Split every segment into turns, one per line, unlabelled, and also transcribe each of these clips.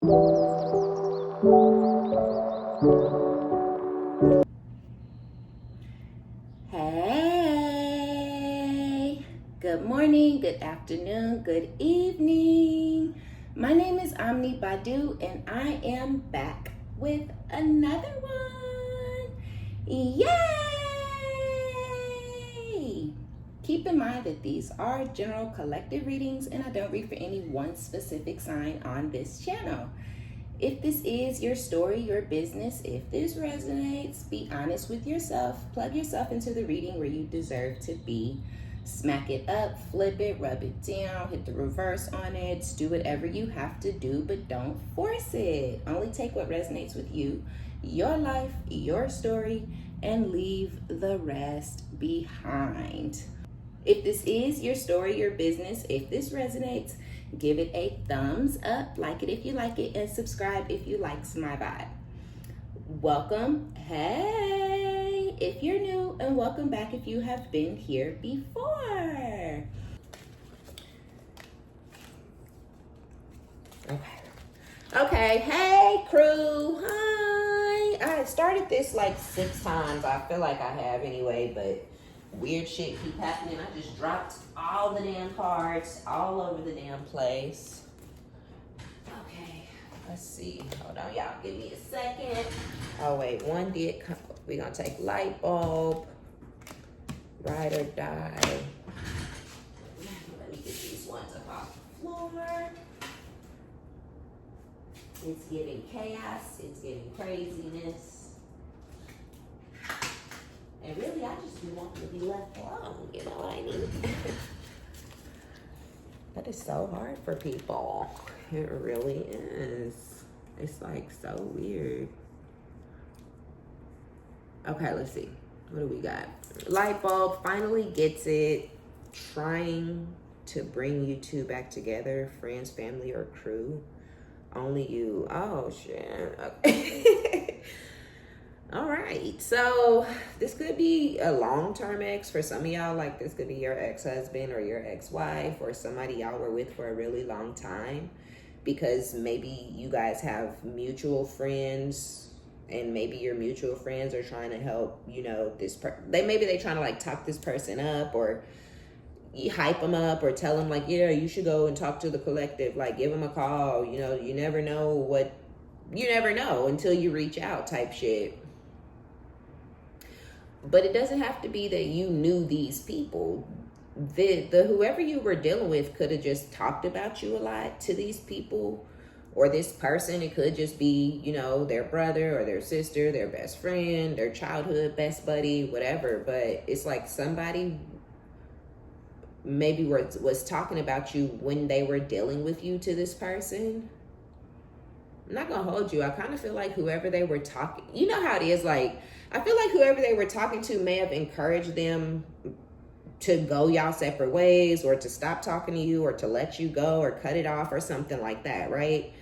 Hey, good morning, good afternoon, good evening. My name is OmniBadu and I am back with another one. Yay! Keep in mind that these are general collective readings and I don't read for any one specific sign on this channel. If this is your story, your business, if this resonates, be honest with yourself. Plug yourself into the reading where you deserve to be. Smack it up, flip it, rub it down, hit the reverse on it. Do whatever you have to do, but don't force it. Only take what resonates with you, your life, your story, and leave the rest behind. If this is your story, your business, if this resonates, give it a thumbs up, like it if you like it, and subscribe if you likes my vibe. Welcome, hey, if you're new, and welcome back if you have been here before. Okay, hey crew, hi. I started this like 6 times. I feel like I have anyway, but weird shit keep happening. I just dropped all the damn cards all over the damn place. Okay, let's see. Hold on, y'all. Give me a second. Oh, wait. One did come. We're going to take light bulb. Ride or die. Let me get these ones up off the floor. It's giving chaos. It's giving craziness. And really, I just want to be left alone, you know what I mean? That is so hard for people. It really is. It's like so weird. Okay, let's see. What do we got? Light bulb finally gets it. Trying to bring you two back together, friends, family, or crew. Only you. Oh, shit. Okay. All right, so this could be a long-term ex for some of y'all. Like this could be your ex-husband or your ex-wife or somebody y'all were with for a really long time, because maybe you guys have mutual friends and maybe your mutual friends are trying to help, you know, maybe they trying to like talk this person up, or you hype them up, or tell them like, yeah, you should go and talk to the collective, like give them a call. You know, you never know until you reach out type shit. But it doesn't have to be that you knew these people. The whoever you were dealing with could have just talked about you a lot to these people or this person. It could just be, you know, their brother or their sister, their best friend, their childhood best buddy, whatever. But it's like somebody maybe was talking about you when they were dealing with you to this person. I'm not gonna hold you. I kind of feel like whoever they were talking, you know how it is, like I feel like whoever they were talking to may have encouraged them to go y'all separate ways, or to stop talking to you, or to let you go, or cut it off, or something like that, right?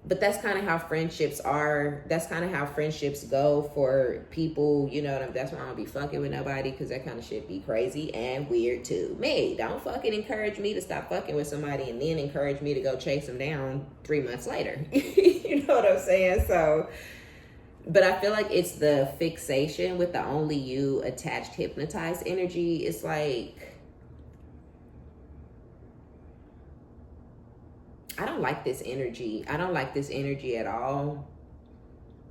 But that's kind of how friendships are. That's kind of how friendships go for people, you know. That's why I don't be fucking with nobody, because that kind of shit be crazy and weird to me. Don't fucking encourage me to stop fucking with somebody and then encourage me to go chase them down 3 months later. You know what I'm saying? So, but I feel like it's the fixation with the only you attached hypnotized energy. It's like, I don't like this energy. I don't like this energy at all.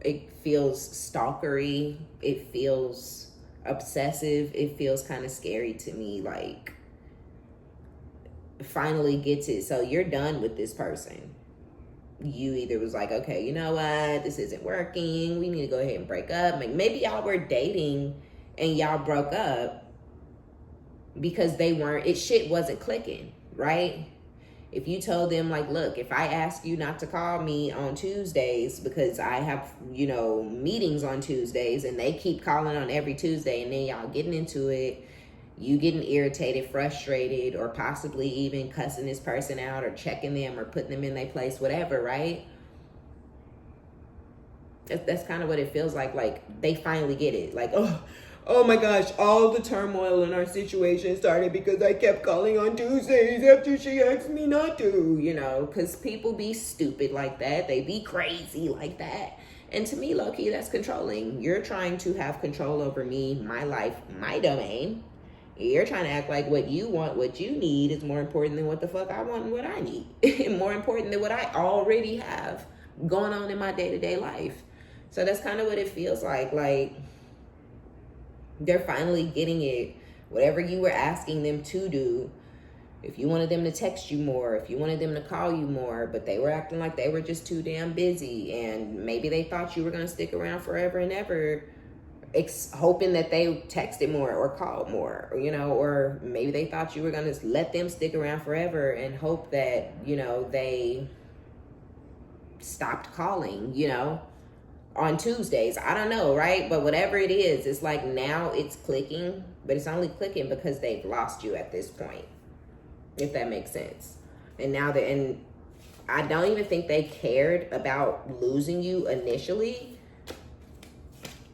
It feels stalkery. It feels obsessive. It feels kind of scary to me. Like, finally gets it. So you're done with this person. You either was like, okay, you know what? This isn't working. We need to go ahead and break up. Like maybe y'all were dating and y'all broke up because shit wasn't clicking, right? If you told them like, look, if I ask you not to call me on Tuesdays because I have, you know, meetings on Tuesdays, and they keep calling on every Tuesday, and then y'all getting into it, you getting irritated, frustrated, or possibly even cussing this person out or checking them or putting them in their place, whatever, right? That's kind of what it feels like. Like they finally get it. Like, oh my gosh, all the turmoil in our situation started because I kept calling on Tuesdays after she asked me not to, you know, because people be stupid like that. They be crazy like that. And to me, low-key, that's controlling. You're trying to have control over me, my life, my domain. You're trying to act like what you want, what you need is more important than what the fuck I want and what I need. More important than what I already have going on in my day-to-day life. So that's kind of what it feels like. Like, they're finally getting it. Whatever you were asking them to do, if you wanted them to text you more, if you wanted them to call you more, but they were acting like they were just too damn busy, and maybe they thought you were going to stick around forever and ever, hoping that they texted more or called more, you know, or maybe they thought you were going to let them stick around forever and hope that, you know, they stopped calling, you know, on Tuesdays. I don't know, right? But whatever it is, it's like now it's clicking, but it's only clicking because they've lost you at this point, if that makes sense. And now and I don't even think they cared about losing you initially.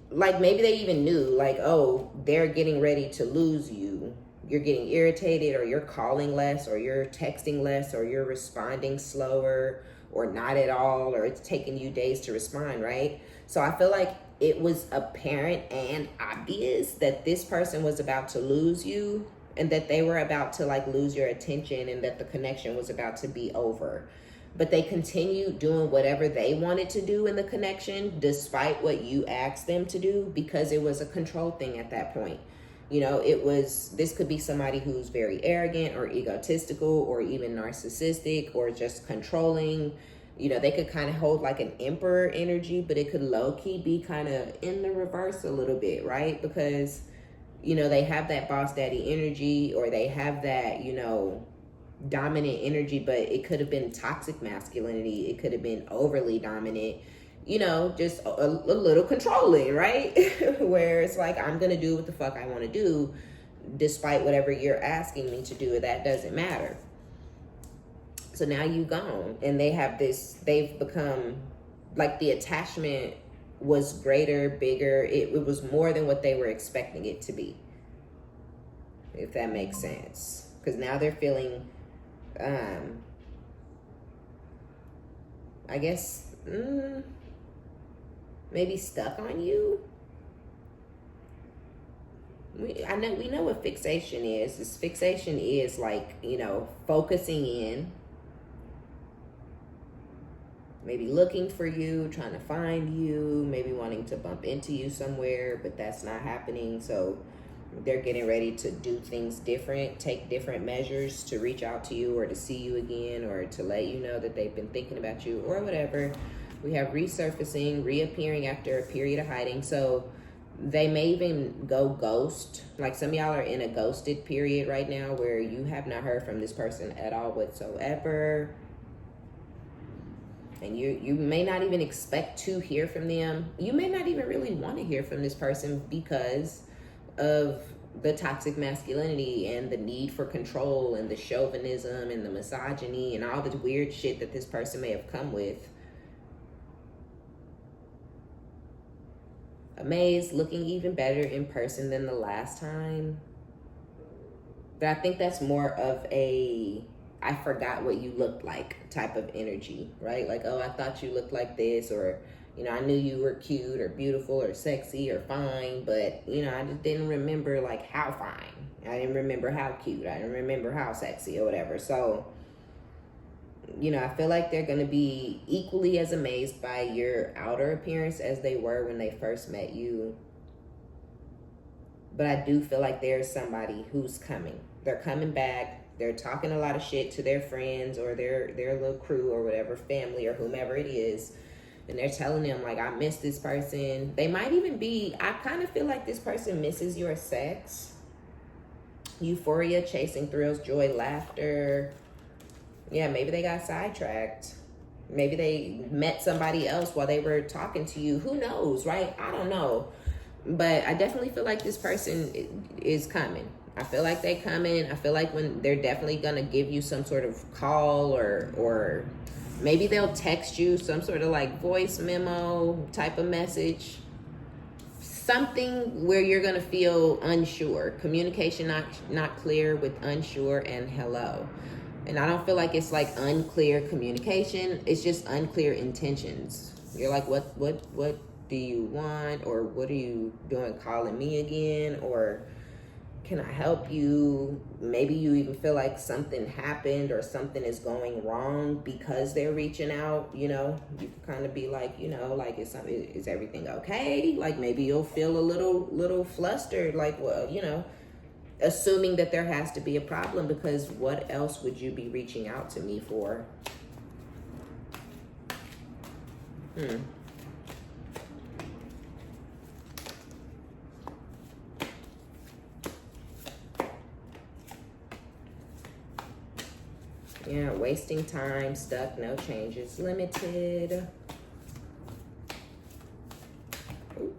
Like, maybe they even knew, like, oh, they're getting ready to lose you. You're getting irritated, or you're calling less, or you're texting less, or you're responding slower, or not at all, or it's taking you days to respond, right? So I feel like it was apparent and obvious that this person was about to lose you, and that they were about to like lose your attention, and that the connection was about to be over. But they continued doing whatever they wanted to do in the connection, despite what you asked them to do, because it was a control thing at that point. You know, this could be somebody who's very arrogant or egotistical or even narcissistic or just controlling. You know, they could kind of hold like an emperor energy, but it could low-key be kind of in the reverse a little bit, right? Because, you know, they have that boss daddy energy, or they have that, you know, dominant energy, but it could have been toxic masculinity. It could have been overly dominant, you know, just a little controlling, right? Where it's like, I'm going to do what the fuck I want to do, despite whatever you're asking me to do. That doesn't matter. So now you gone, and they've become like, the attachment was greater, bigger. It was more than what they were expecting it to be, if that makes sense. Because now they're feeling, I guess, maybe stuck on you. We know what fixation is. This fixation is like, you know, focusing in, maybe looking for you, trying to find you, maybe wanting to bump into you somewhere, but that's not happening. So they're getting ready to do things different, take different measures to reach out to you, or to see you again, or to let you know that they've been thinking about you, or whatever. We have resurfacing, reappearing after a period of hiding. So they may even go ghost. Like, some of y'all are in a ghosted period right now, where you have not heard from this person at all whatsoever. And you may not even expect to hear from them. You may not even really want to hear from this person because of the toxic masculinity and the need for control and the chauvinism and the misogyny and all the weird shit that this person may have come with. Amazed, looking even better in person than the last time. But I think that's more of a I forgot what you looked like type of energy, right? Like, oh, I thought you looked like this, or, you know, I knew you were cute or beautiful or sexy or fine, but, you know, I just didn't remember like how fine. I didn't remember how cute. I didn't remember how sexy or whatever. So, you know, I feel like they're going to be equally as amazed by your outer appearance as they were when they first met you. But I do feel like there's somebody who's coming. They're coming back. They're talking a lot of shit to their friends or their little crew or whatever, family or whomever it is. And they're telling them, like, I miss this person. They might even be, I kind of feel like this person misses your sex. Euphoria, chasing thrills, joy, laughter. Yeah, maybe they got sidetracked. Maybe they met somebody else while they were talking to you. Who knows, right? I don't know. But I definitely feel like this person is coming. I feel like they coming. I feel like when they're definitely going to give you some sort of call or maybe they'll text you some sort of like voice memo type of message. something where you're going to feel unsure. Communication not clear with unsure and hello. And I don't feel like it's like unclear communication. It's just unclear intentions. You're like, what do you want? Or what are you doing calling me again? Or can I help you? Maybe you even feel like something happened or something is going wrong because they're reaching out. You know, you can kind of be like, you know, like, is everything okay? Like, maybe you'll feel a little flustered, like, well, you know, assuming that there has to be a problem, because what else would you be reaching out to me for? Yeah, wasting time, stuck, no changes, limited. Ooh.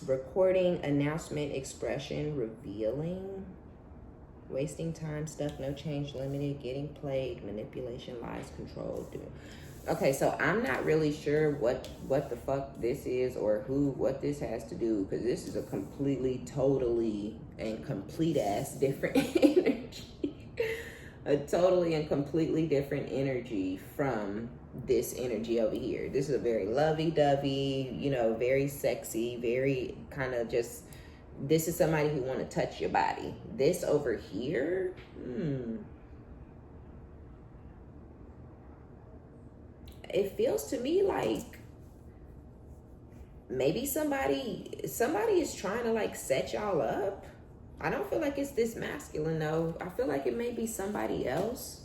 Recording, announcement, expression, revealing, wasting time, stuff, no change, limited, getting played, manipulation, lies, control. Okay, so I'm not really sure what the fuck this is or what this has to do, because this is a completely, totally, and complete ass different energy. A totally and completely different energy from this energy over here. This is a very lovey-dovey, you know, very sexy, very kind of just, this is somebody who want to touch your body. This over here, it feels to me like maybe somebody is trying to like set y'all up. I don't feel like it's this masculine though. I feel like it may be somebody else.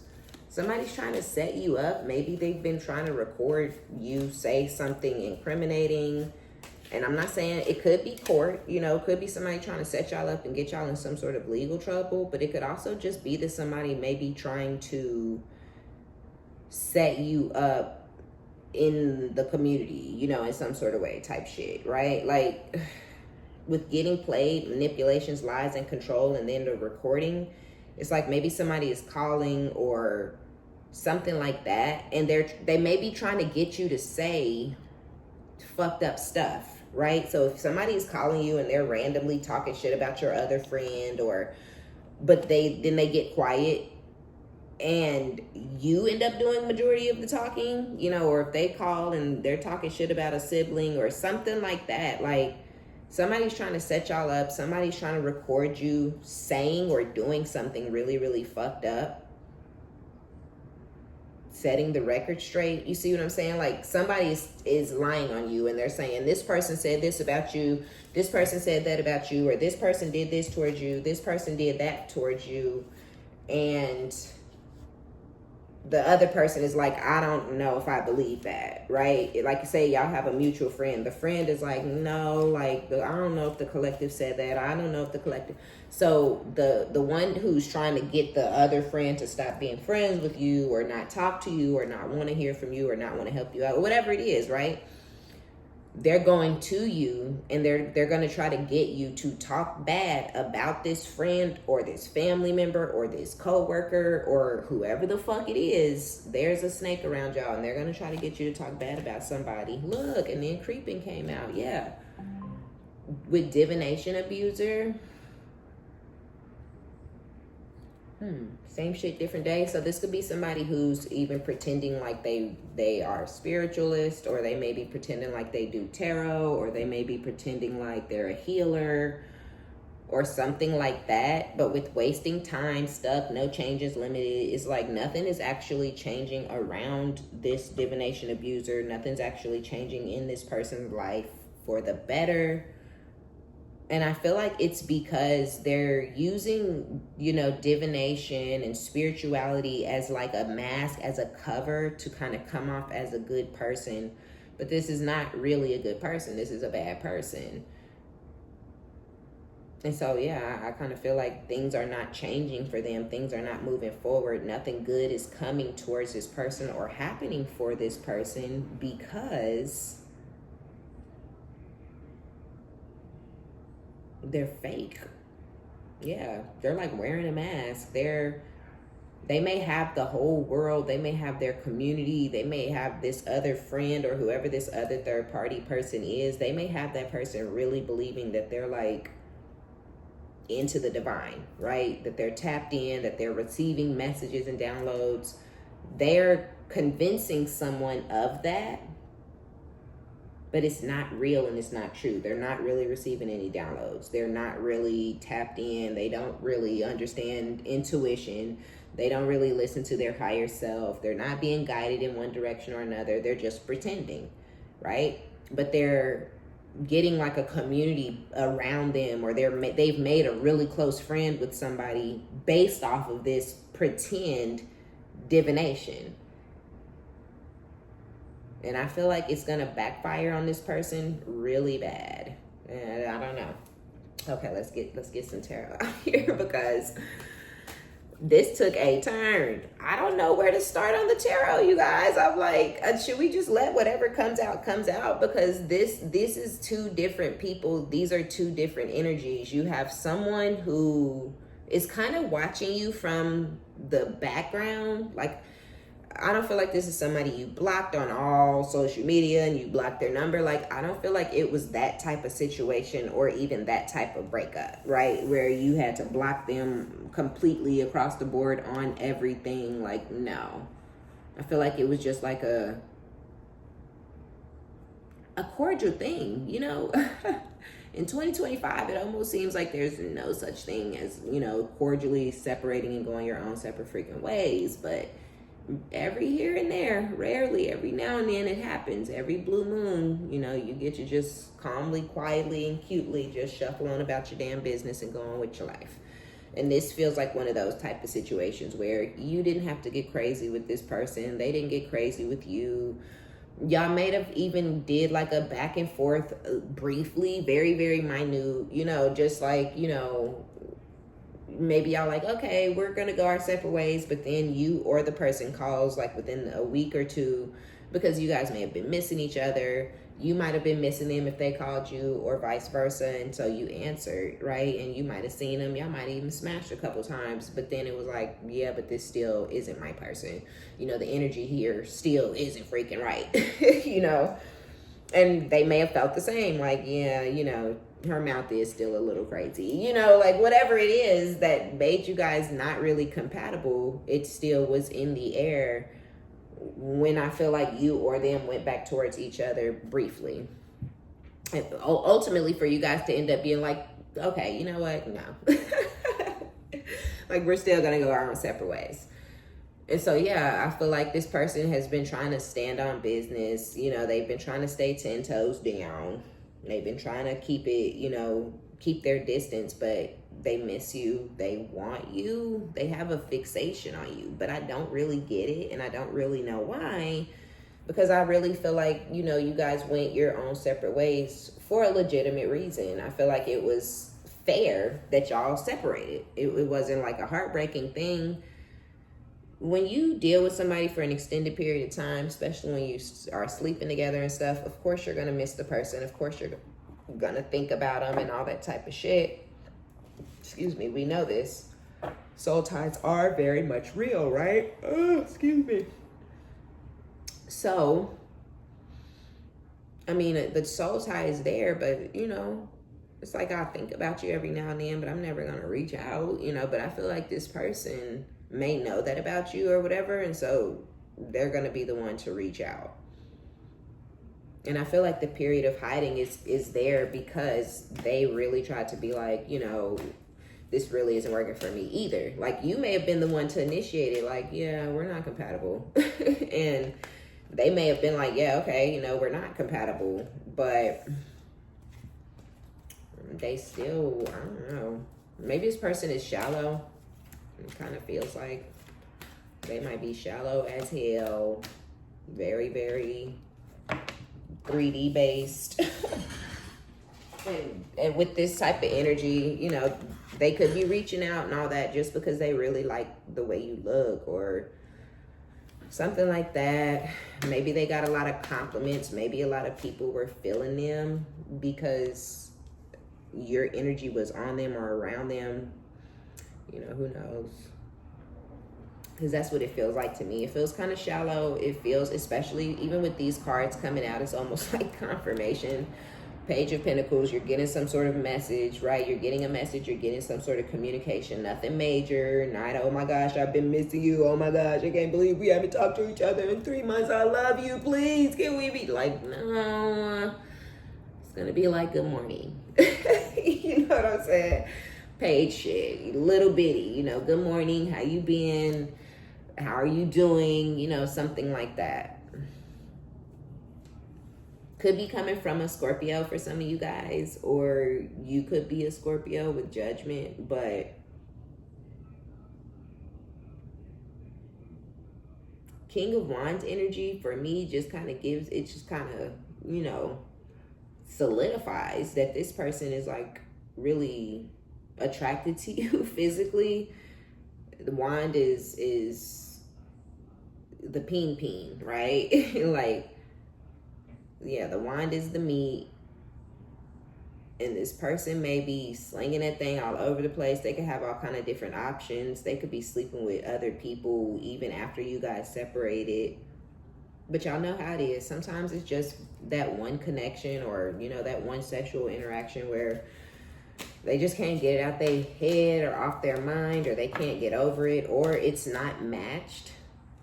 Somebody's trying to set you up. Maybe they've been trying to record you say something incriminating. And I'm not saying it could be court, you know, could be somebody trying to set y'all up and get y'all in some sort of legal trouble, but it could also just be that somebody may be trying to set you up in the community, you know, in some sort of way type shit, right? Like, with getting played, manipulations, lies, and control, and then the recording, it's like maybe somebody is calling or something like that, and they may be trying to get you to say fucked up stuff, right? So if somebody is calling you and they're randomly talking shit about your other friend, but then they get quiet and you end up doing majority of the talking, you know, or if they call and they're talking shit about a sibling or something like that, like, somebody's trying to set y'all up. Somebody's trying to record you saying or doing something really, really fucked up. Setting the record straight. You see what I'm saying? Like, somebody is lying on you and they're saying, this person said this about you. This person said that about you. Or this person did this towards you. This person did that towards you. And the other person is like, I don't know if I believe that, right? Like you say, y'all have a mutual friend. The friend is like, no, like, I don't know if the collective said that. I don't know if the collective. So the one who's trying to get the other friend to stop being friends with you or not talk to you or not want to hear from you or not want to help you out, or whatever it is, right? They're going to you and they're going to try to get you to talk bad about this friend or this family member or this coworker or whoever the fuck it is. There's a snake around y'all and they're going to try to get you to talk bad about somebody. Look, and then creeping came out. Yeah. With divination abuser. Same shit, different day. So this could be somebody who's even pretending like they are spiritualist, or they may be pretending like they do tarot, or they may be pretending like they're a healer or something like that. But with wasting time, stuck, no changes, limited, it's like nothing is actually changing around this divination abuser. Nothing's actually changing in this person's life for the better. And I feel like it's because they're using, you know, divination and spirituality as like a mask, as a cover to kind of come off as a good person. But this is not really a good person. This is a bad person. And so, yeah, I kind of feel like things are not changing for them. Things are not moving forward. Nothing good is coming towards this person or happening for this person because they're fake. Yeah, they're like wearing a mask. They may have the whole world, they may have their community, they may have this other friend or whoever this other third party person is. They may have that person really believing that they're like into the divine, right? That they're tapped in, that they're receiving messages and downloads. They're convincing someone of that, but it's not real and it's not true. They're not really receiving any downloads. They're not really tapped in. They don't really understand intuition. They don't really listen to their higher self. They're not being guided in one direction or another. They're just pretending, right? But they're getting like a community around them, or they've made a really close friend with somebody based off of this pretend divination. And I feel like it's gonna backfire on this person really bad. And I don't know. Okay, let's get some tarot out here, because this took a turn. I don't know where to start on the tarot, you guys. I'm like, should we just let whatever comes out? Because this is two different people. These are two different energies. You have someone who is kind of watching you from the background. Like, I don't feel like this is somebody you blocked on all social media and you blocked their number. Like, I don't feel like it was that type of situation or even that type of breakup, right? Where you had to block them completely across the board on everything. Like, no. I feel like it was just like a cordial thing, you know? In 2025, it almost seems like there's no such thing as, you know, cordially separating and going your own separate freaking ways. But every here and there, rarely, every now and then it happens. Every blue moon, you know, you get to just calmly, quietly, and cutely just shuffle on about your damn business and go on with your life. And this feels like one of those type of situations where you didn't have to get crazy with this person. They didn't get crazy with you. Y'all may have even did like a back and forth briefly, very, very minute, you know, just like, you know, maybe y'all like, okay, we're gonna go our separate ways, but then you or the person calls like within a week or two, because you guys may have been missing each other. You might have been missing them if they called you, or vice versa, and so you answered, right? And you might have seen them. Y'all might even smashed a couple times, but then it was like, yeah, but this still isn't my person. You know, the energy here still isn't freaking right. You know, and they may have felt the same, like, yeah, you know, her mouth is still a little crazy, you know, like whatever it is that made you guys not really compatible, it still was in the air when I feel like you or them went back towards each other briefly. And ultimately for you guys to end up being like, okay, you know what, no. Like, we're still gonna go our own separate ways. And so, yeah, I feel like this person has been trying to stand on business. You know, they've been trying to stay 10 toes down. They've been trying to keep it, you know, keep their distance, but they miss you. They want you. They have a fixation on you, but I don't really get it. And I don't really know why, because I really feel like, you know, you guys went your own separate ways for a legitimate reason. I feel like it was fair that y'all separated. It wasn't like a heartbreaking thing. When you deal with somebody for an extended period of time, especially when you are sleeping together and stuff, of course you're going to miss the person. Of course you're going to think about them and all that type of shit. Excuse me, we know this. Soul ties are very much real, right? Oh, excuse me. So, I mean, the soul tie is there, but, you know, it's like I think about you every now and then, but I'm never going to reach out, you know, but I feel like this person may know that about you or whatever, and so they're going to be the one to reach out. And I feel like the period of hiding is there because they really tried to be like, you know, this really isn't working for me either. Like, you may have been the one to initiate it, like, yeah, we're not compatible. And they may have been like, yeah, okay, you know, we're not compatible, but they still, I don't know, maybe this person is shallow. It kind of feels like they might be shallow as hell, very, very 3D based. and with this type of energy, you know, they could be reaching out and all that just because they really like the way you look or something like that. Maybe they got a lot of compliments. Maybe a lot of people were feeling them because your energy was on them or around them. who knows? Because that's what it feels like to me. It feels kind of shallow. It feels, especially even with these cards coming out, it's almost like confirmation. Page of Pentacles, you're getting some sort of message, right? You're getting a message, you're getting some sort of communication. Nothing major. Not, oh my gosh, I've been missing you. Oh my gosh, I can't believe we haven't talked to each other in 3 months. I love you. Please, can we be like, no. It's going to be like, good morning. You know what I'm saying? Page shit. Little bitty, good morning. How you been? How are you doing? Something like that. Could be coming from a Scorpio for some of you guys, or you could be a Scorpio with judgment, but King of Wands energy for me just kind of gives, it just kind of, solidifies that this person is like really attracted to you physically. The wand is the peen, right? Like, yeah, the wand is the meat, and this person may be slinging that thing all over the place. They could have all kind of different options. They could be sleeping with other people even after you guys separated. But y'all know how it is. Sometimes it's just that one connection, or that one sexual interaction where they just can't get it out their head or off their mind, or they can't get over it, or it's not matched.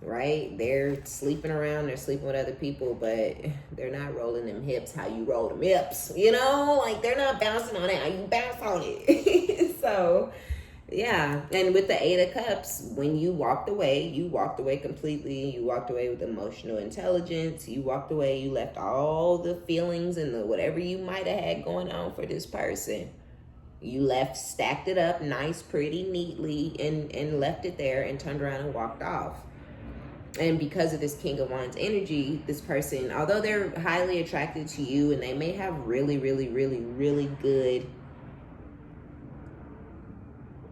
Right? They're sleeping around, they're sleeping with other people, but they're not rolling them hips how you roll them hips, like they're not bouncing on it how you bounce on it. So yeah, and with the 8 of Cups, when you walked away completely. You walked away with emotional intelligence. You walked away, you left all the feelings and the whatever you might have had going on for this person. You left, stacked it up nice, pretty, neatly, and left it there and turned around and walked off. And because of this King of Wands energy, this person, although they're highly attracted to you and they may have really, really, really, really good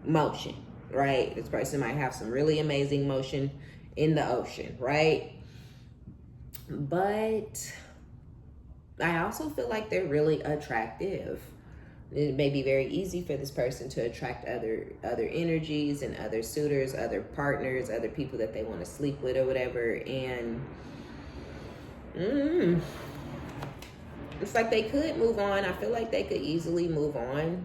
motion, right? This person might have some really amazing motion in the ocean, right? But I also feel like they're really attractive. It may be very easy for this person to attract other energies and other suitors, other partners, other people that they want to sleep with or whatever. And it's like they could move on. I feel like they could easily move on.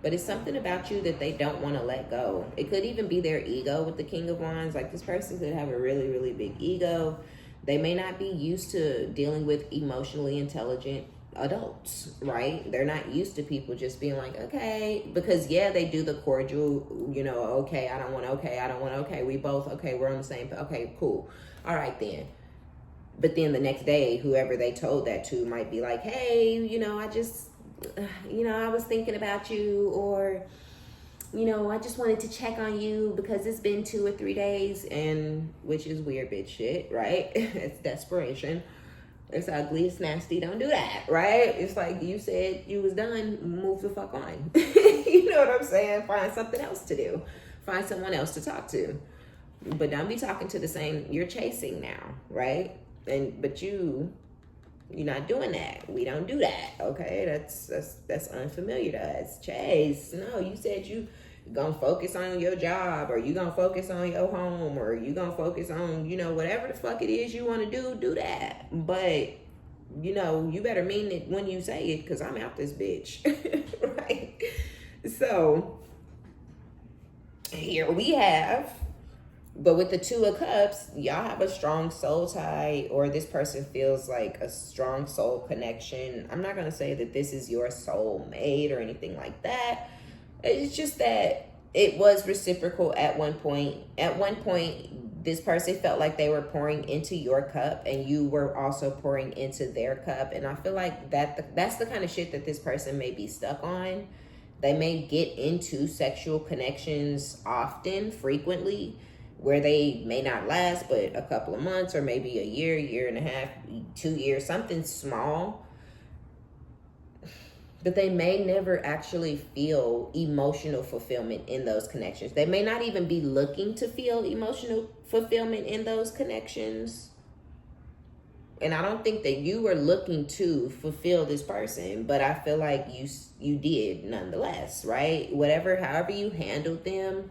But it's something about you that they don't want to let go. It could even be their ego with the King of Wands. Like, this person could have a really, really big ego. They may not be used to dealing with emotionally intelligent adults, right? They're not used to people just being like, okay, because yeah, they do the cordial, okay, I don't want, okay, we both, okay, we're on the same, okay, cool, all right then. But then the next day, whoever they told that to might be like, hey, I just, I was thinking about you, or I just wanted to check on you because it's been 2 or 3 days, and which is weird bitch shit, right? It's desperation. It's ugly, it's nasty, don't do that, right? It's like, you said you was done, move the fuck on. You know what I'm saying? Find something else to do. Find someone else to talk to. But don't be talking to the same, you're chasing now, right? But you're not doing that. We don't do that, okay? That's unfamiliar to us. Chase, no, you said you gonna focus on your job, or you gonna focus on your home, or you gonna focus on, whatever the fuck it is you want to do that. But, you better mean it when you say it, because I'm out this bitch, right? So, here we have, but with the 2 of Cups, y'all have a strong soul tie, or this person feels like a strong soul connection. I'm not going to say that this is your soul mate or anything like that. It's just that it was reciprocal at one point. At one point, this person felt like they were pouring into your cup, and you were also pouring into their cup. And I feel like that's the kind of shit that this person may be stuck on. They may get into sexual connections often, frequently, where they may not last but a couple of months, or maybe a year and a half, 2 years, something small. But they may never actually feel emotional fulfillment in those connections. They may not even be looking to feel emotional fulfillment in those connections. And I don't think that you were looking to fulfill this person, but I feel like you did nonetheless, right? However you handled them,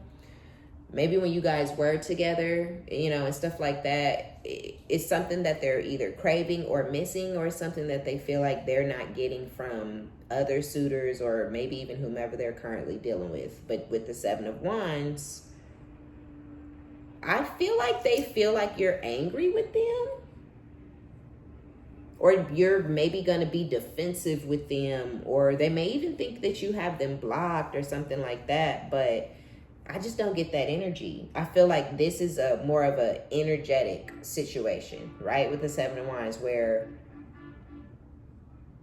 maybe when you guys were together, you know, and stuff like that, it's something that they're either craving or missing, or something that they feel like they're not getting from other suitors, or maybe even whomever they're currently dealing with. But with the Seven of Wands, I feel like they feel like you're angry with them, or you're maybe going to be defensive with them, or they may even think that you have them blocked or something like that. But I just don't get that energy. I feel like this is a more of a energetic situation, right? With the Seven of Wands, where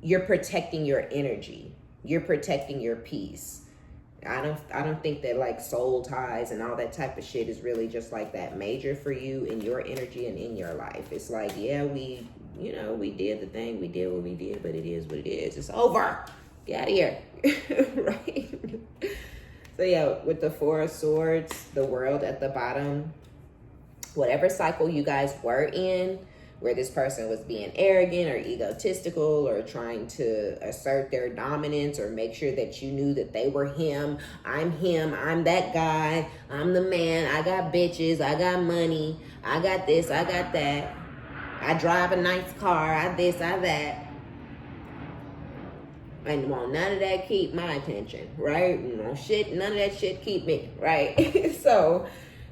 you're protecting your energy, you're protecting your peace. I don't think that like soul ties and all that type of shit is really just like that major for you in your energy and in your life. It's like, yeah, we did the thing, we did what we did, but it is what it is. It's over. Get out of here. Right? So yeah, with the Four of Swords, the World at the bottom, whatever cycle you guys were in, where this person was being arrogant or egotistical or trying to assert their dominance or make sure that you knew that they were him, I'm that guy, I'm the man, I got bitches, I got money, I got this, I got that, I drive a nice car, I this, I that. And won't none of that keep my attention, right? None of that shit keep me, right? So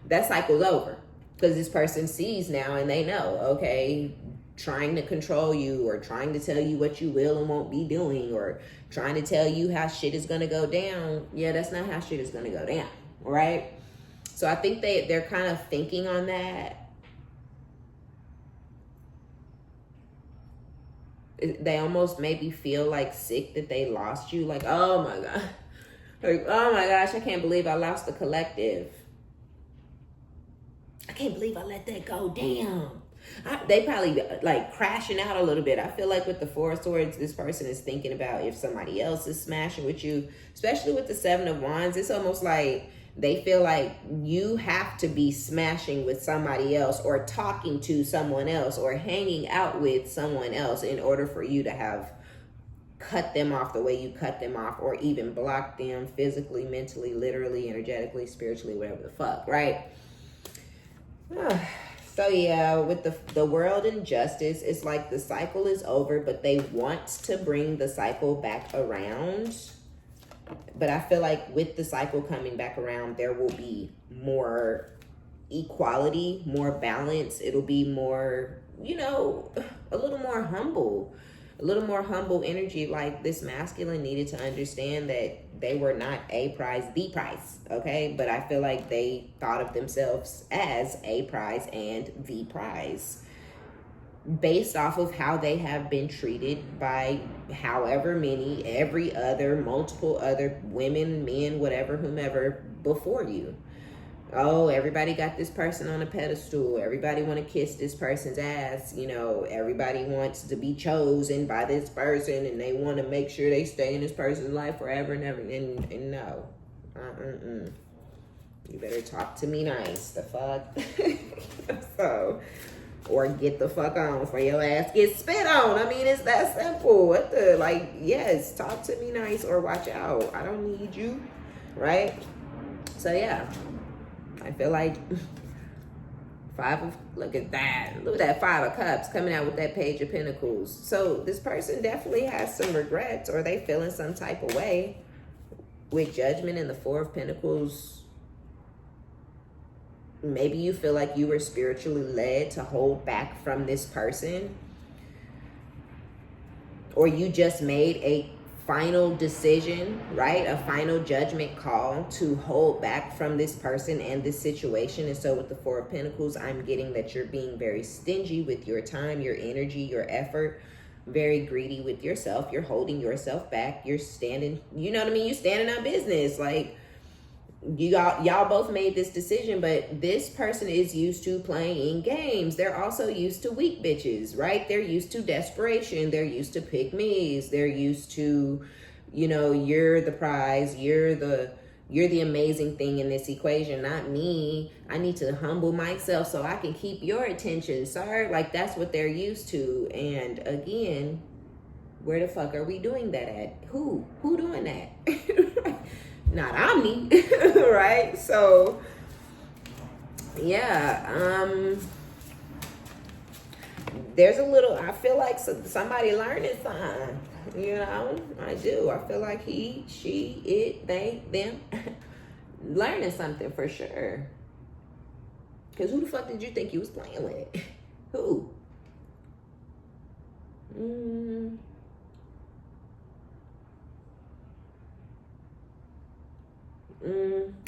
that cycle's over. Because this person sees now and they know, okay, trying to control you or trying to tell you what you will and won't be doing or trying to tell you how shit is going to go down. Yeah, that's not how shit is going to go down, right? So I think they're kind of thinking on that. They almost maybe feel like sick that they lost you. Like, oh my God. Like, oh my gosh, I can't believe I lost the collective. I can't believe I let that go. Damn. They probably like crashing out a little bit. I feel like with the Four of Swords, this person is thinking about if somebody else is smashing with you, especially with the Seven of Wands. It's almost like they feel like you have to be smashing with somebody else or talking to someone else or hanging out with someone else in order for you to have cut them off the way you cut them off, or even block them physically, mentally, literally, energetically, spiritually, whatever the fuck, right? So yeah, with the World and Justice, it's like the cycle is over, but they want to bring the cycle back around. But I feel like with the cycle coming back around, there will be more equality, more balance. It'll be more, a little more humble. A little more humble energy. Like this masculine needed to understand that they were not a prize, the prize, okay? But I feel like they thought of themselves as a prize and the prize based off of how they have been treated by however many, every other, multiple other women, men, whatever, whomever before you. Oh, everybody got this person on a pedestal. Everybody want to kiss this person's ass. Everybody wants to be chosen by this person, and they want to make sure they stay in this person's life forever and ever. And no. You better talk to me nice. The fuck? So, or get the fuck on for your ass get spit on. I mean, it's that simple. Yes, talk to me nice or watch out. I don't need you, right? So, yeah. I feel like look at that 5 of Cups coming out with that Page of Pentacles. So this person definitely has some regrets, or they feeling some type of way with Judgment and the 4 of Pentacles. Maybe you feel like you were spiritually led to hold back from this person, or you just made a final decision, right? A final judgment call to hold back from this person and this situation. And so with the 4 of Pentacles, I'm getting that you're being very stingy with your time, your energy, your effort, very greedy with yourself. You're holding yourself back. You're standing, You're standing on business. Like y'all both made this decision, but this person is used to playing games. They're also used to weak bitches, right? They're used to desperation. They're used to pick me's. They're used to, you're the prize. You're the amazing thing in this equation, not me. I need to humble myself so I can keep your attention, sir. Like that's what they're used to. And again, where the fuck are we doing that at? Who doing that? Not Omni, right? So Yeah, there's a little, I feel like somebody learning something, you know. I do. I feel like he, she, it, they, them learning something for sure. Because who the fuck did you think you was playing with? Who?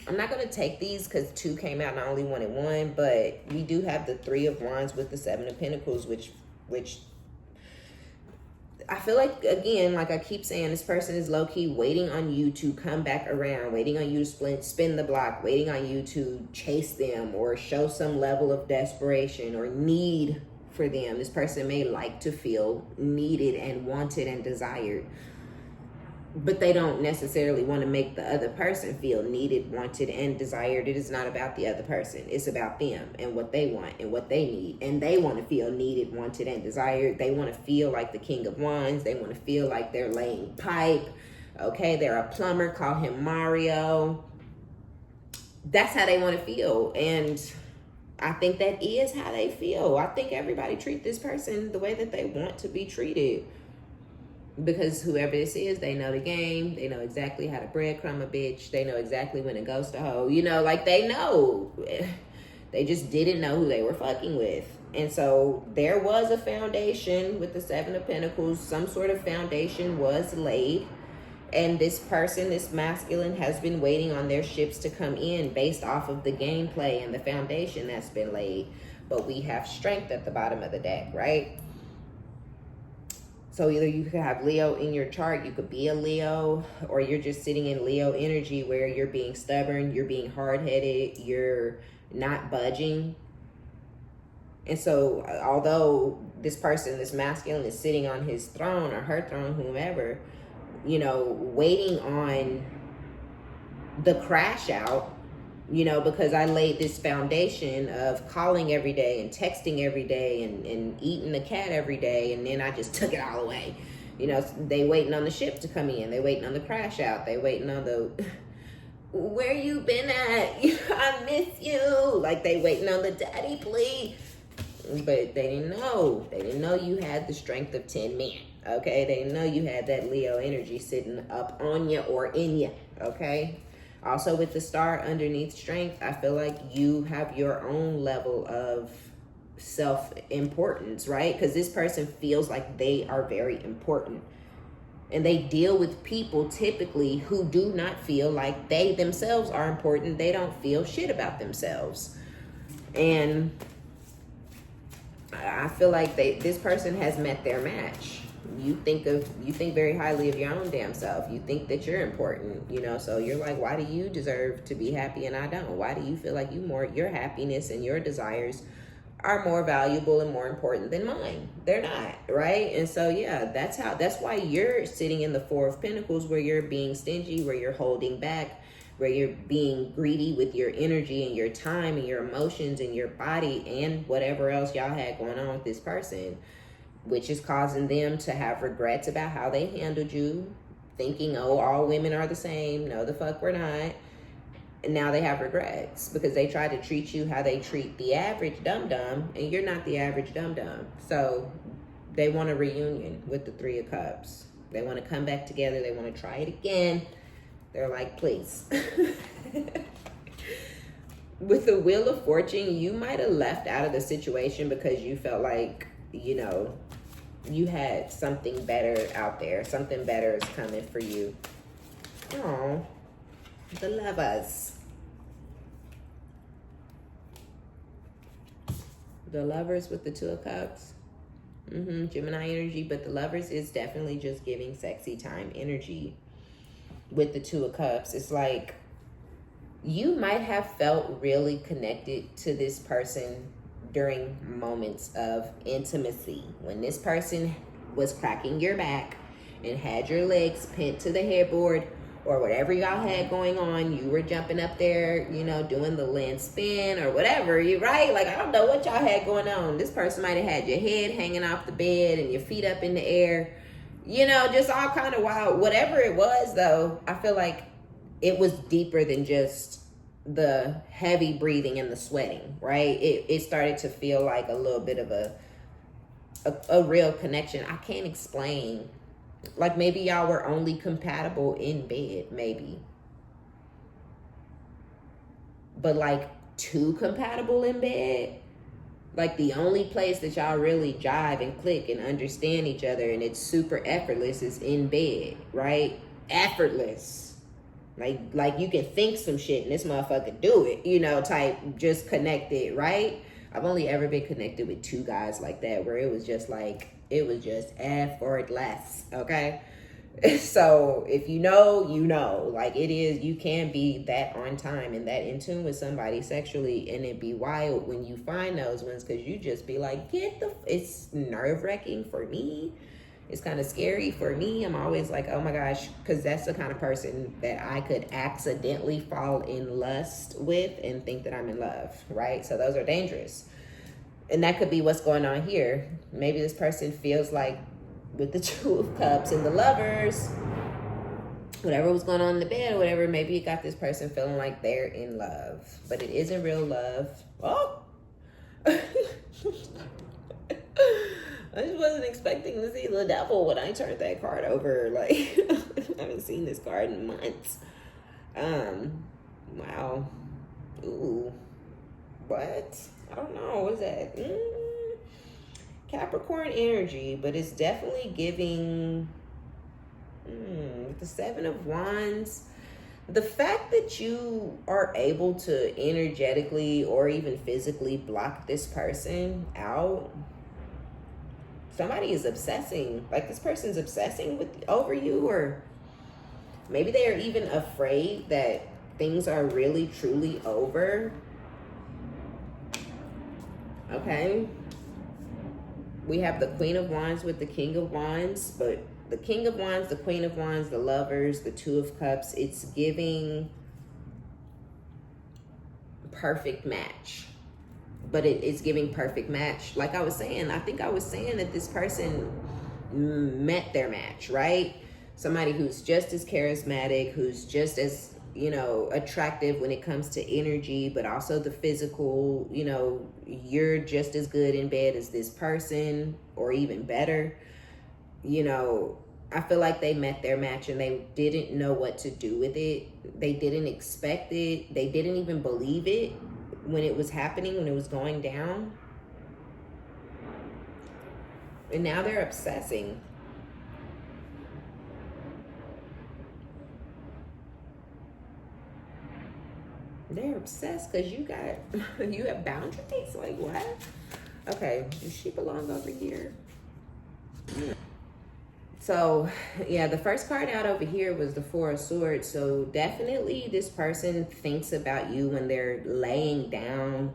I'm not going to take these because 2 came out and I only wanted 1, but we do have the 3 of Wands with the 7 of Pentacles, which I feel like, again, like I keep saying, this person is low-key waiting on you to come back around, waiting on you to spin the block, waiting on you to chase them or show some level of desperation or need for them. This person may like to feel needed and wanted and desired, but they don't necessarily want to make the other person feel needed, wanted, and desired. It is not about the other person. It's about them and what they want and what they need. And they want to feel needed, wanted, and desired. They want to feel like the King of Wands. They want to feel like they're laying pipe. Okay, they're a plumber. Call him Mario. That's how they want to feel. And I think that is how they feel. I think everybody treat this person the way that they want to be treated. Because whoever this is, they know the game. They know exactly how to breadcrumb a bitch. They know exactly when it goes to hoe. You know, like they know. They just didn't know who they were fucking with. And so there was a foundation with the 7 of Pentacles. Some sort of foundation was laid. And this person, this masculine, has been waiting on their ships to come in based off of the gameplay and the foundation that's been laid. But we have strength at the bottom of the deck, right? So either you could have Leo in your chart, you could be a Leo, or you're just sitting in Leo energy where you're being stubborn, you're being hard-headed, you're not budging. And so although this person, this masculine, is sitting on his throne or her throne, whomever, you know, waiting on the crash out, you know, because I laid this foundation of calling every day and texting every day and eating the cat every day, and then I just took it all away. You know, they waiting on the ship to come in. They waiting on the crash out. They waiting on the, where you been at? I miss you. Like they waiting on the daddy plea. But they didn't know. They didn't know you had the strength of 10 men. Okay? They didn't know you had that Leo energy sitting up on you or in you. Okay? Also with the star underneath strength, I feel like you have your own level of self-importance, right? Because this person feels like they are very important. And they deal with people typically who do not feel like they themselves are important. They don't feel shit about themselves. And I feel like this person has met their match. You think very highly of your own damn self. You think that you're important, you know, so you're like, why do you deserve to be happy and I don't? Why do you feel like your happiness and your desires are more valuable and more important than mine? They're not, right? And so yeah, that's why you're sitting in the 4 of Pentacles, where you're being stingy, where you're holding back, where you're being greedy with your energy and your time and your emotions and your body and whatever else y'all had going on with this person, which is causing them to have regrets about how they handled you, thinking, oh, all women are the same. No, the fuck we're not. And now they have regrets because they try to treat you how they treat the average dum-dum, and you're not the average dum-dum. So they want a reunion with the 3 of Cups. They want to come back together. They want to try it again. They're like, please. With the Wheel of Fortune, you might have left out of the situation because you felt like, you know, you had something better out there. Something better is coming for you. Oh, the Lovers. The Lovers with the 2 of Cups. Gemini energy, but the Lovers is definitely just giving sexy time energy. With the 2 of Cups, it's like you might have felt really connected to this person during moments of intimacy, when this person was cracking your back and had your legs pinned to the headboard, or whatever y'all had going on. You were jumping up there, you know, doing the land spin or whatever, you right? Like, I don't know what y'all had going on. This person might have had your head hanging off the bed and your feet up in the air, you know, just all kind of wild. Whatever it was, though, I feel like it was deeper than just the heavy breathing and the sweating, right? It started to feel like a little bit of a real connection. I can't explain. Like maybe y'all were only compatible in bed, maybe. But like too compatible in bed. Like the only place that y'all really jive and click and understand each other and it's super effortless is in bed, right? Effortless. Like you can think some shit and this motherfucker do it, you know, type just connected, right? I've only ever been connected with 2 guys like that where it was just effortless, okay? So if you know, you know, like it is, you can be that on time and that in tune with somebody sexually, and it be wild when you find those ones, because you just be like, it's nerve-wracking for me. It's kind of scary for me. I'm always like, oh my gosh, because that's the kind of person that I could accidentally fall in lust with and think that I'm in love, right? So those are dangerous. And that could be what's going on here. Maybe this person feels like with the 2 of Cups and the Lovers, whatever was going on in the bed or whatever, maybe you got this person feeling like they're in love, but it isn't real love. Oh, I just wasn't expecting to see the devil when I turned that card over. Like, I haven't seen this card in months. Wow. Ooh, what? I don't know. What is that? Capricorn energy, but it's definitely giving the 7 of Wands. The fact that you are able to energetically or even physically block this person out, somebody is obsessing. Like this person's obsessing over you, or maybe they are even afraid that things are really truly over. Okay. We have the Queen of Wands with the King of Wands, but the King of Wands, the Queen of Wands, the Lovers, the 2 of Cups, it's giving perfect match. But it's giving perfect match. Like I was saying, I think I was saying that this person met their match, right? Somebody who's just as charismatic, who's just as, you know, attractive when it comes to energy, but also the physical, you know, you're just as good in bed as this person or even better. You know, I feel like they met their match and they didn't know what to do with it. They didn't expect it. They didn't even believe it when it was happening, when it was going down. And now they're obsessing. They're obsessed because you have boundaries. Like what? Okay, does she belong over here? So yeah, the first card out over here was the 4 of Swords. So definitely this person thinks about you when they're laying down.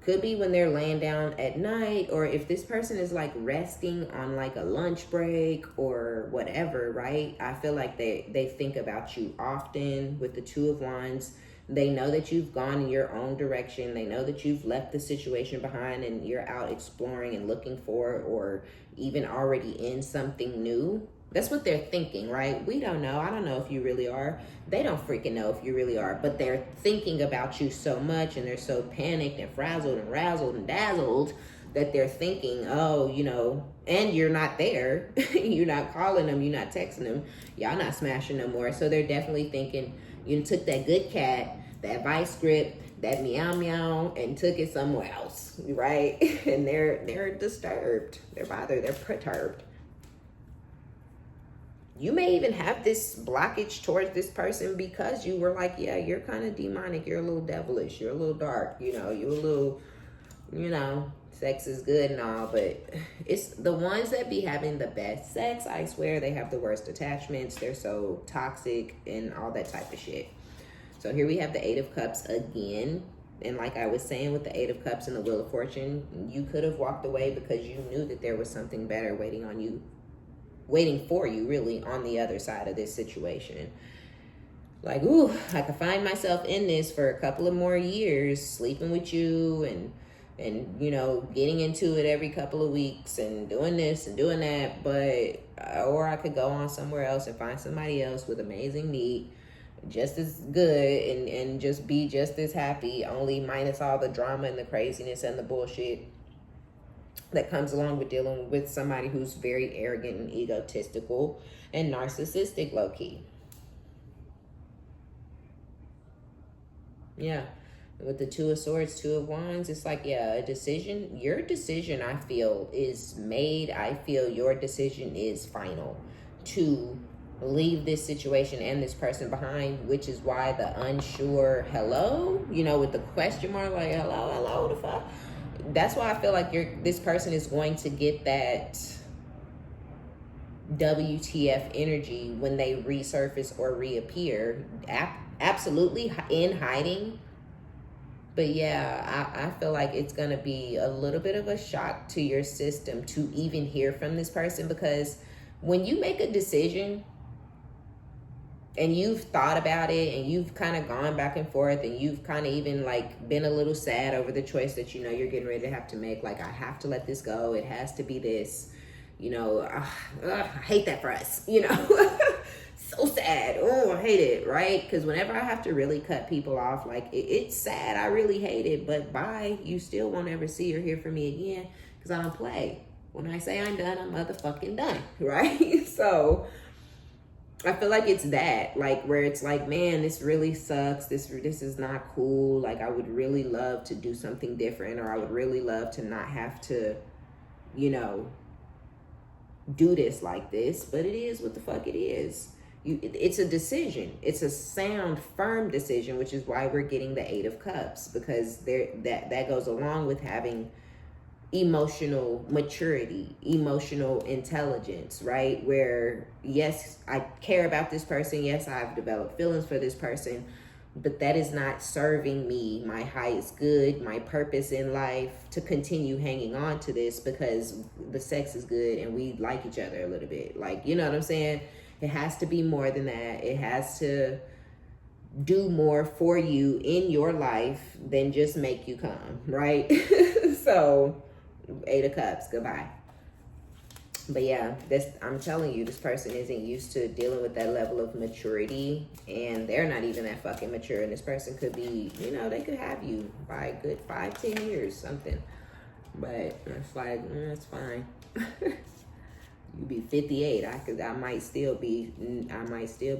Could be when they're laying down at night, or if this person is like resting on like a lunch break or whatever, right? I feel like they think about you often with the 2 of Wands. They know that you've gone in your own direction. They know that you've left the situation behind and you're out exploring and looking for, or even already in something new. That's what they're thinking, right? We don't know. I don't know if you really are. They don't freaking know if you really are, but they're thinking about you so much and they're so panicked and frazzled and razzled and dazzled that they're thinking, oh, you know, and you're not there. You're not calling them. You're not texting them. Y'all not smashing no more. So they're definitely thinking, you took that good cat, that vice grip, that meow meow, and took it somewhere else, right? And they're disturbed. They're bothered. They're perturbed. You may even have this blockage towards this person because you were like, yeah, you're kind of demonic. You're a little devilish. You're a little dark. You know, you're a little, you know, sex is good and all, but it's the ones that be having the best sex, I swear, they have the worst attachments. They're so toxic and all that type of shit. So here we have the 8 of Cups again. And like I was saying with the 8 of Cups and the Wheel of Fortune, you could have walked away because you knew that there was something better waiting on you, waiting for you really on the other side of this situation. Like, ooh, I could find myself in this for a couple of more years, sleeping with you and you know, getting into it every couple of weeks and doing this and doing that, but or I could go on somewhere else and find somebody else with amazing meat, just as good and just be just as happy, only minus all the drama and the craziness and the bullshit that comes along with dealing with somebody who's very arrogant and egotistical and narcissistic, low-key. Yeah. With the Two of Swords, Two of Wands, it's like, yeah, a decision. Your decision, I feel, is made. I feel your decision is final to leave this situation and this person behind, which is why the unsure hello, you know, with the question mark, like, hello, the fuck? That's why I feel like this person is going to get that WTF energy when they resurface or reappear. Absolutely in hiding. But yeah, I feel like it's going to be a little bit of a shock to your system to even hear from this person, because when you make a decision and you've thought about it and you've kind of gone back and forth and you've kind of even like been a little sad over the choice that you know you're getting ready to have to make, like, I have to let this go, it has to be this, you know, I hate that for us, you know. So sad. Oh, I hate it, right? Because whenever I have to really cut people off, like, it's sad. I really hate it. But bye. You still won't ever see or hear from me again, because I don't play. When I say I'm done, I'm motherfucking done, right? So I feel like it's that, like, where it's like, man, this really sucks. This is not cool. Like, I would really love to do something different, or I would really love to not have to, you know, do this like this. But it is what the fuck it is. It's a decision. It's a sound, firm decision, which is why we're getting the Eight of Cups, because that goes along with having emotional maturity, emotional intelligence, right? Where, yes, I care about this person. Yes, I've developed feelings for this person, but that is not serving me, my highest good, my purpose in life, to continue hanging on to this because the sex is good and we like each other a little bit. Like, you know what I'm saying? It has to be more than that. It has to do more for you in your life than just make you come, right? So, Eight of Cups, goodbye. But yeah, I'm telling you, this person isn't used to dealing with that level of maturity, and they're not even that fucking mature. And this person could be, you know, they could have you by a good 5-10 years, something. But it's like, it's fine. You be 58. I might still be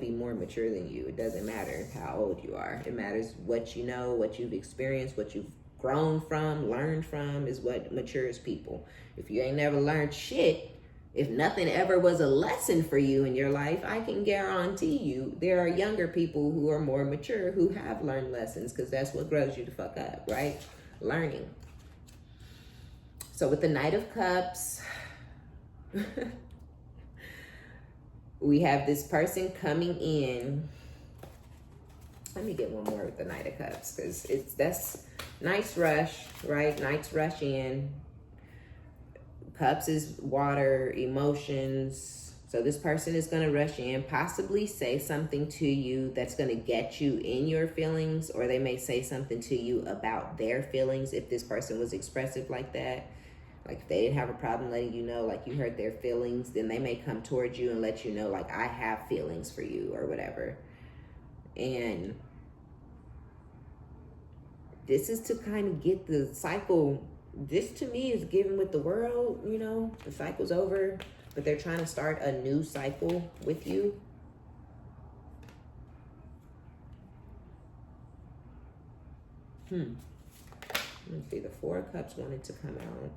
more mature than you. It doesn't matter how old you are. It matters what you know, what you've experienced, what you've grown from, learned from, is what matures people. If you ain't never learned shit, if nothing ever was a lesson for you in your life, I can guarantee you there are younger people who are more mature who have learned lessons, because that's what grows you the fuck up, right? Learning. So with the Knight of Cups, we have this person coming in. Let me get one more with the Knight of Cups, because that's nice rush, right? Nice rush in. Cups is water, emotions. So this person is going to rush in, possibly say something to you that's going to get you in your feelings, or they may say something to you about their feelings if this person was expressive like that. Like, if they didn't have a problem letting you know, like, you hurt their feelings, then they may come towards you and let you know, like, I have feelings for you or whatever. And this is to kind of get the cycle. This, to me, is given with the world, you know, the cycle's over, but they're trying to start a new cycle with you. Let's see, the Four of Cups wanted to come out.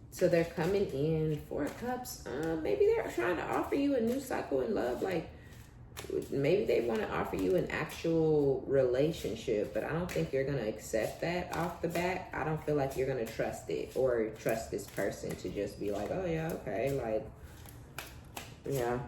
So they're coming in, Four of Cups. Maybe they're trying to offer you a new cycle in love. Like, maybe they want to offer you an actual relationship, but I don't think you're going to accept that off the bat. I don't feel like you're going to trust it or trust this person to just be like, oh yeah, okay, like, yeah.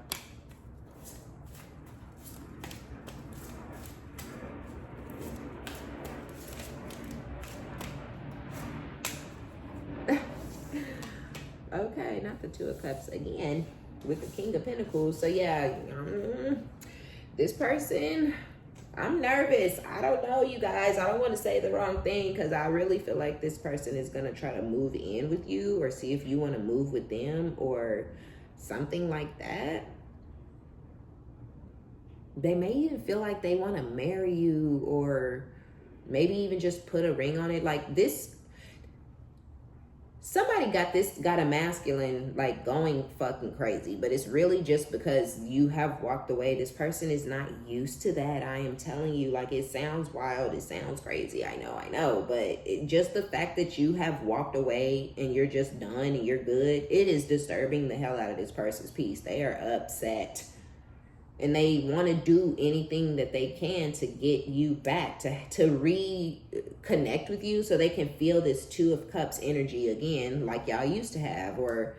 Okay, not the Two of Cups again with the King of Pentacles. So yeah, this person, I'm nervous. I don't know, you guys. I don't want to say the wrong thing because I really feel like this person is going to try to move in with you or see if you want to move with them or something like that. They may even feel like they want to marry you or maybe even just put a ring on it. Like this, somebody got a masculine like going fucking crazy, but it's really just because you have walked away. This person is not used to that. I am telling you, like, it sounds wild, it sounds crazy, I know, but just the fact that you have walked away and you're just done and you're good, it is disturbing the hell out of this person's peace. They are upset and they want to do anything that they can to get you back, to reconnect with you so they can feel this Two of Cups energy again like y'all used to have, or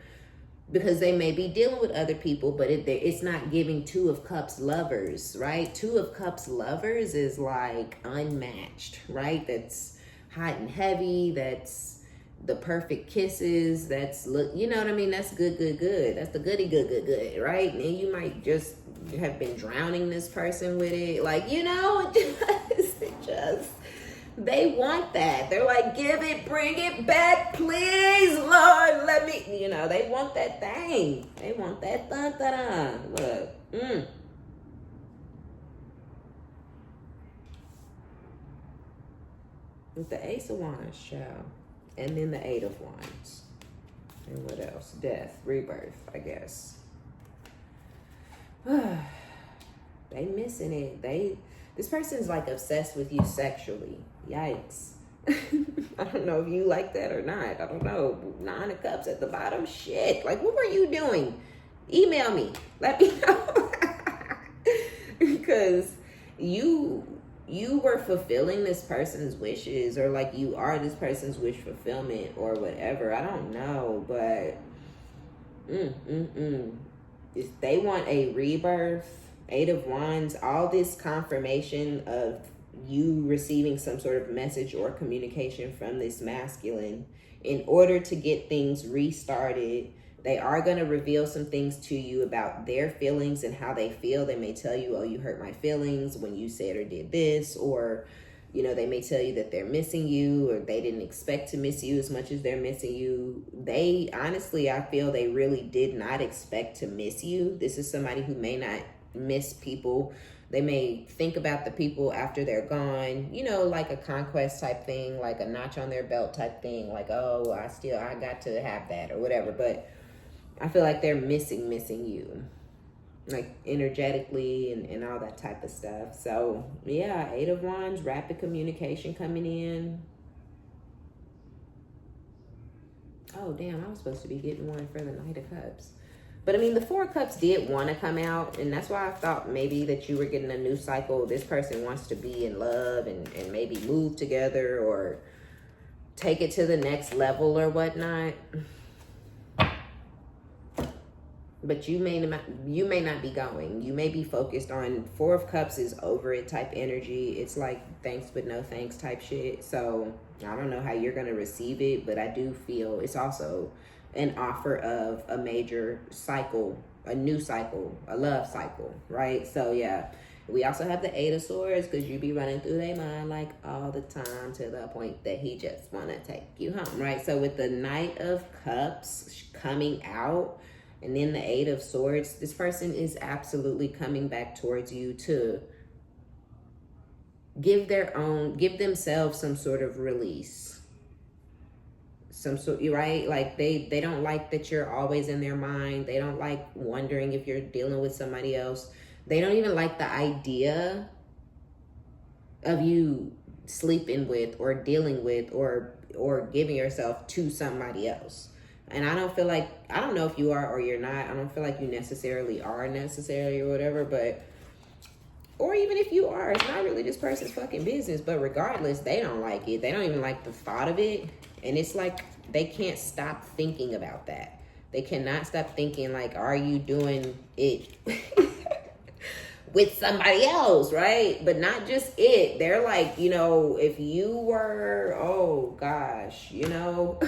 because they may be dealing with other people, but it's not giving Two of Cups lovers, right? Two of Cups lovers is like unmatched, right? That's hot and heavy, that's the perfect kisses, that's, look, you know what I mean? That's good. That's the goody good, right? And you might just have been drowning this person with it. Like, you know, it just, they want that. They're like, give it, bring it back, please, Lord, let me, you know, they want that thing. They want that dun-dun-dun. Look, With the Ace of Wands, child. And then the Eight of Wands. And what else? Death, rebirth, I guess. They missing it. This person's like obsessed with you sexually. Yikes. I don't know if you like that or not. I don't know. 9 of Cups at the bottom. Shit. Like, what were you doing? Email me. Let me know. Because you were fulfilling this person's wishes, or like you are this person's wish fulfillment or whatever. I don't know, but if they want a rebirth, 8 of Wands, all this confirmation of you receiving some sort of message or communication from this masculine in order to get things restarted. They are going to reveal some things to you about their feelings and how they feel. They may tell you, oh, you hurt my feelings when you said or did this, or, you know, they may tell you that they're missing you, or they didn't expect to miss you as much as they're missing you. They, honestly, I feel they really did not expect to miss you. This is somebody who may not miss people. They may think about the people after they're gone, you know, like a conquest type thing, like a notch on their belt type thing, like, oh, I got to have that or whatever. But I feel like they're missing you, like energetically and all that type of stuff. So yeah, 8 of Wands, rapid communication coming in. Oh damn, I was supposed to be getting one for the Knight of Cups. But I mean, the 4 of Cups did want to come out, and that's why I thought maybe that you were getting a new cycle. This person wants to be in love and maybe move together or take it to the next level or whatnot. But you may not be going. You may be focused on 4 of Cups is over it type energy. It's like thanks but no thanks type shit. So I don't know how you're going to receive it, but I do feel it's also an offer of a major cycle, a new cycle, a love cycle, right? So yeah, we also have the 8 of Swords, because you be running through their mind like all the time to the point that he just want to take you home, right? So with the Knight of Cups coming out, and then the 8 of Swords, this person is absolutely coming back towards you to give themselves some sort of release. Right? Like they don't like that you're always in their mind. They don't like wondering if you're dealing with somebody else. They don't even like the idea of you sleeping with or dealing with or giving yourself to somebody else. And I don't know if you are or you're not. I don't feel like you necessarily are or whatever, but, or even if you are, it's not really this person's fucking business. But regardless, they don't like it. They don't even like the thought of it. And it's like, they can't stop thinking about that. They cannot stop thinking like, are you doing it with somebody else, right? But not just it. They're like, you know, if you were, oh gosh, you know,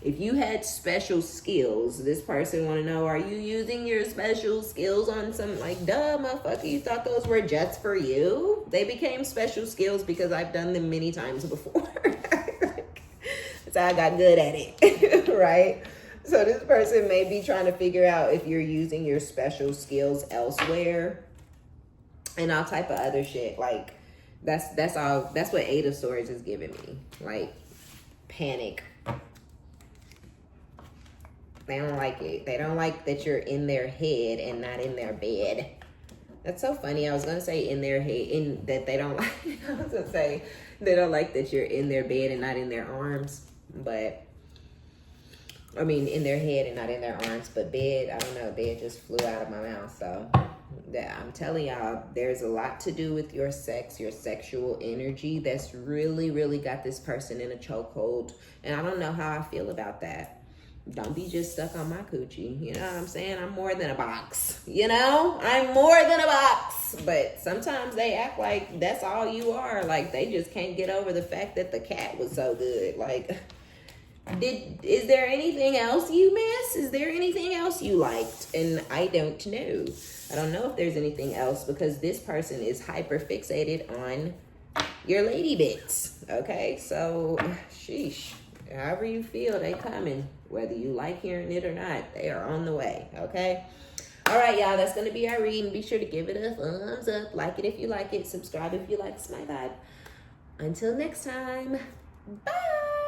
If you had special skills, this person want to know, are you using your special skills on some, like, duh, motherfucker, you thought those were just for you? They became special skills because I've done them many times before. That's how I got good at it, right? So this person may be trying to figure out if you're using your special skills elsewhere and all type of other shit. Like, that's all. That's what Eight of Swords is giving me. Like, panic. They don't like it. They don't like that you're in their head and not in their bed. That's so funny. I was gonna say in their head, in that they don't like. I was gonna say they don't like that you're in their bed and not in their arms. But I mean, in their head and not in their arms. But bed, I don't know. Bed just flew out of my mouth. So that I'm telling y'all, there's a lot to do with your sex, your sexual energy. That's really, really got this person in a chokehold. And I don't know how I feel about that. Don't be just stuck on my coochie. You know what I'm saying? I'm more than a box. You know? I'm more than a box. But sometimes they act like that's all you are. Like, they just can't get over the fact that the cat was so good. Like, is there anything else you miss? Is there anything else you liked? And I don't know. I don't know if there's anything else, because this person is hyper fixated on your lady bits. Okay? So, sheesh. However you feel, they coming. Whether you like hearing it or not, they are on the way, okay? All right, y'all, that's going to be our reading. Be sure to give it a thumbs up. Like it if you like it. Subscribe if you like my vibe. Until next time, bye.